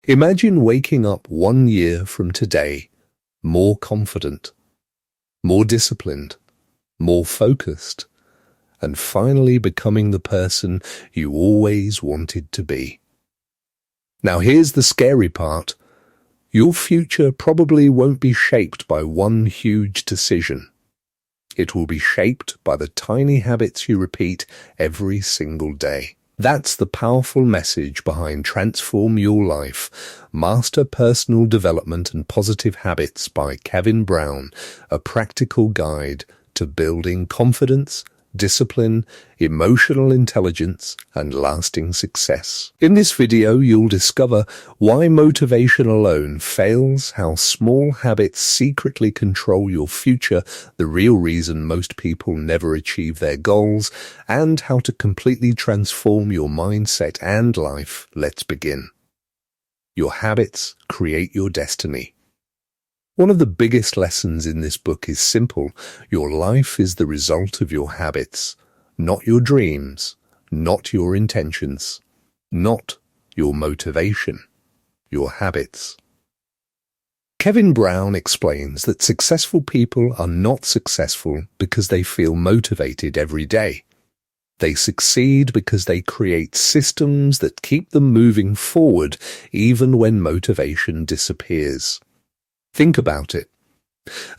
Imagine waking up 1 year from today, more confident, more disciplined, more focused, and finally becoming the person you always wanted to be. Now here's the scary part. Your future probably won't be shaped by one huge decision. It will be shaped by the tiny habits you repeat every single day. That's the powerful message behind Transform Your Life, Master Personal Development and Positive Habits by Kevin Brown, a practical guide to building confidence, discipline, emotional intelligence, and lasting success. In this video, you'll discover why motivation alone fails, how small habits secretly control your future, the real reason most people never achieve their goals, and how to completely transform your mindset and life. Let's begin. Your habits create your destiny. One of the biggest lessons in this book is simple. Your life is the result of your habits, not your dreams, not your intentions, not your motivation, your habits. Kevin Brown explains that successful people are not successful because they feel motivated every day. They succeed because they create systems that keep them moving forward even when motivation disappears. Think about it.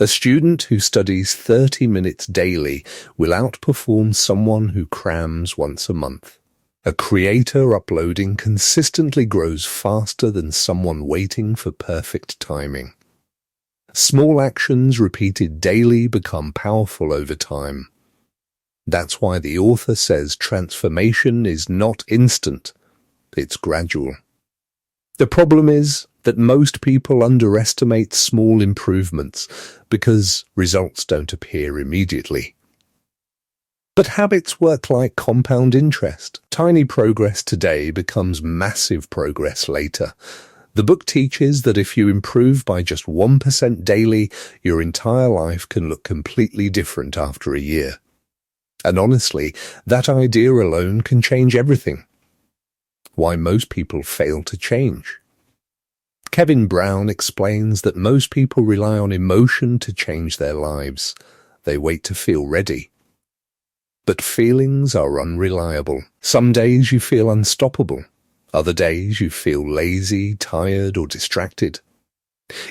A student who studies 30 minutes daily will outperform someone who crams once a month. A creator uploading consistently grows faster than someone waiting for perfect timing. Small actions repeated daily become powerful over time. That's why the author says transformation is not instant, it's gradual. The problem is that most people underestimate small improvements because results don't appear immediately. But habits work like compound interest. Tiny progress today becomes massive progress later. The book teaches that if you improve by just 1% daily, your entire life can look completely different after a year. And honestly, that idea alone can change everything. Why most people fail to change. Kevin Brown explains that most people rely on emotion to change their lives. They wait to feel ready. But feelings are unreliable. Some days you feel unstoppable. Other days you feel lazy, tired, or distracted.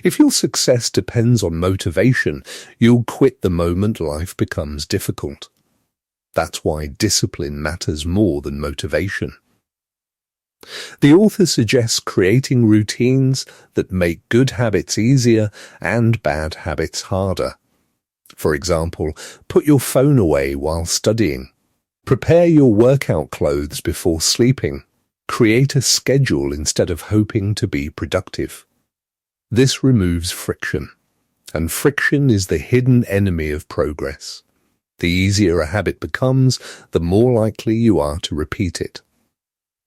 If your success depends on motivation, you'll quit the moment life becomes difficult. That's why discipline matters more than motivation. The author suggests creating routines that make good habits easier and bad habits harder. For example, put your phone away while studying. Prepare your workout clothes before sleeping. Create a schedule instead of hoping to be productive. This removes friction, and friction is the hidden enemy of progress. The easier a habit becomes, the more likely you are to repeat it.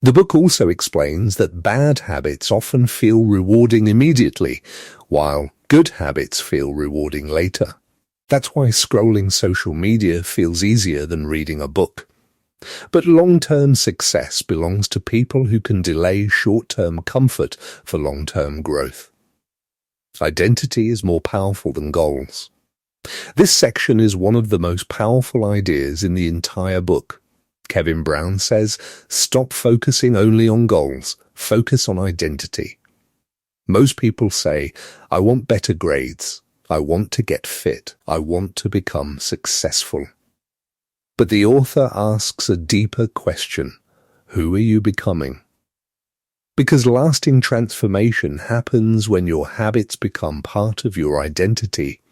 The book also explains that bad habits often feel rewarding immediately, while good habits feel rewarding later. That's why scrolling social media feels easier than reading a book. But long-term success belongs to people who can delay short-term comfort for long-term growth. Identity is more powerful than goals. This section is one of the most powerful ideas in the entire book. Kevin Brown says, stop focusing only on goals, focus on identity. Most people say, I want better grades, I want to get fit, I want to become successful. But the author asks a deeper question, who are you becoming? Because lasting transformation happens when your habits become part of your identity.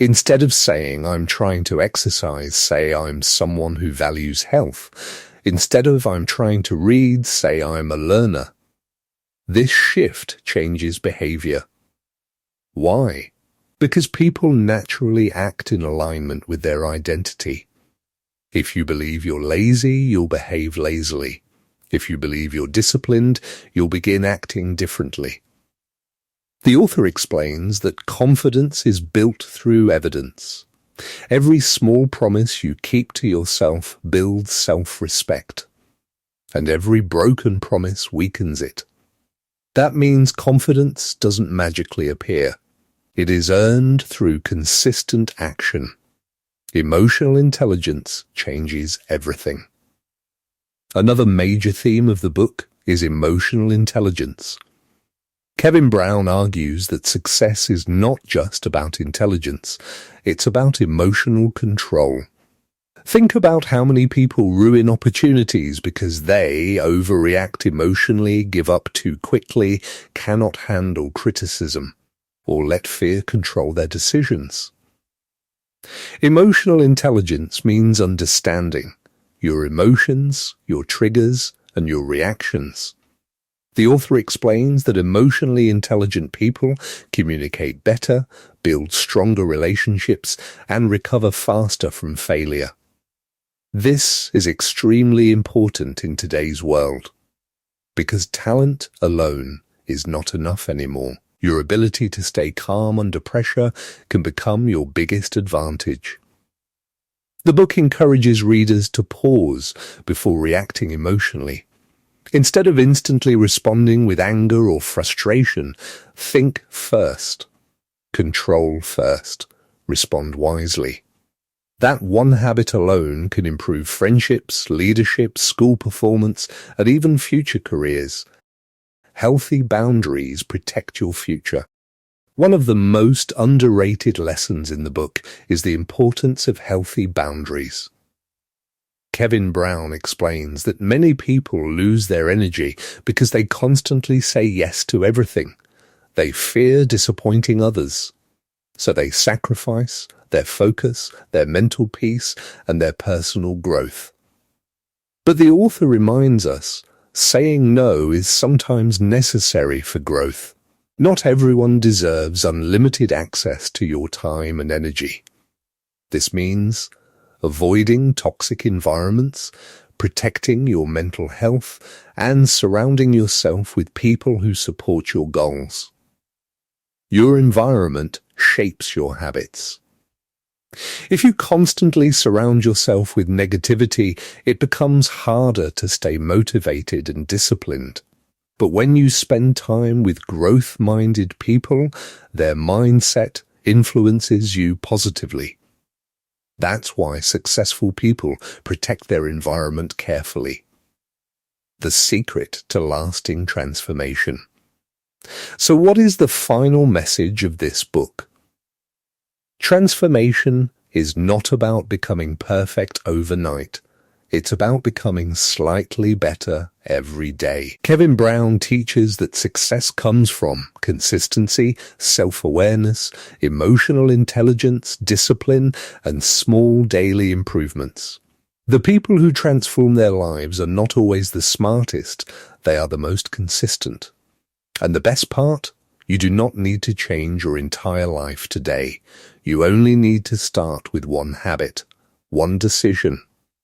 Instead of saying, I'm trying to exercise, say, I'm someone who values health. Instead of, I'm trying to read, say, I'm a learner. This shift changes behavior. Why? Because people naturally act in alignment with their identity. If you believe you're lazy, you'll behave lazily. If you believe you're disciplined, you'll begin acting differently. The author explains that confidence is built through evidence. Every small promise you keep to yourself builds self-respect, and every broken promise weakens it. That means confidence doesn't magically appear. It is earned through consistent action. Emotional intelligence changes everything. Another major theme of the book is emotional intelligence. Kevin Brown argues that success is not just about intelligence, it's about emotional control. Think about how many people ruin opportunities because they overreact emotionally, give up too quickly, cannot handle criticism, or let fear control their decisions. Emotional intelligence means understanding your emotions, your triggers, and your reactions. The author explains that emotionally intelligent people communicate better, build stronger relationships, and recover faster from failure. This is extremely important in today's world, because talent alone is not enough anymore. Your ability to stay calm under pressure can become your biggest advantage. The book encourages readers to pause before reacting emotionally. Instead of instantly responding with anger or frustration, think first, control first, respond wisely. That one habit alone can improve friendships, leadership, school performance, and even future careers. Healthy boundaries protect your future. One of the most underrated lessons in the book is the importance of healthy boundaries. Kevin Brown explains that many people lose their energy because they constantly say yes to everything. They fear disappointing others, so they sacrifice their focus, their mental peace, and their personal growth. But the author reminds us, saying no is sometimes necessary for growth. Not everyone deserves unlimited access to your time and energy. This means avoiding toxic environments, protecting your mental health, and surrounding yourself with people who support your goals. Your environment shapes your habits. If you constantly surround yourself with negativity, it becomes harder to stay motivated and disciplined. But when you spend time with growth-minded people, their mindset influences you positively. That's why successful people protect their environment carefully. The secret to lasting transformation. So what is the final message of this book? Transformation is not about becoming perfect overnight. It's about becoming slightly better every day. Kevin Brown teaches that success comes from consistency, self-awareness, emotional intelligence, discipline, and small daily improvements. The people who transform their lives are not always the smartest, they are the most consistent. And the best part? You do not need to change your entire life today. You only need to start with one habit, one decision,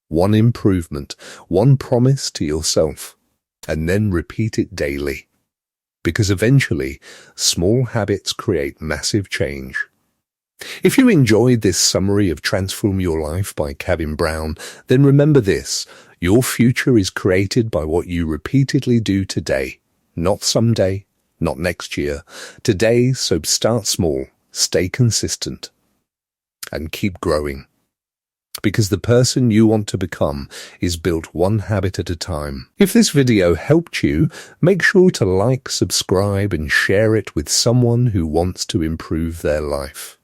one improvement, one promise to yourself, and then repeat it daily. Because eventually, small habits create massive change. If you enjoyed this summary of Transform Your Life by Kevin Brown, then remember this: your future is created by what you repeatedly do today, not someday, not next year. Today, so start small, stay consistent, and keep growing. Because the person you want to become is built one habit at a time. If this video helped you, make sure to like, subscribe, and share it with someone who wants to improve their life.